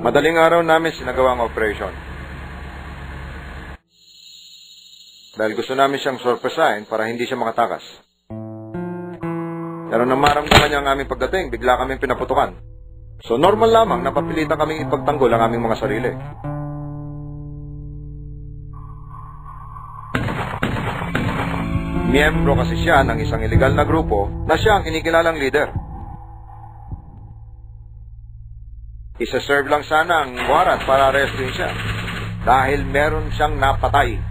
Madaling araw namin sinagawa ang operation. Dahil gusto namin siyang sorpresahin para hindi siya makatakas. Pero nang maramdaman niya ang aming pagdating, bigla kaming pinaputukan. So normal lamang na papilitan kaming ipagtanggol ang aming mga sarili. Miyembro kasi siya ng isang illegal na grupo na siya ang kinikilalang leader. Isa-serve lang sana ang warrant para arrestin siya dahil meron siyang napatay.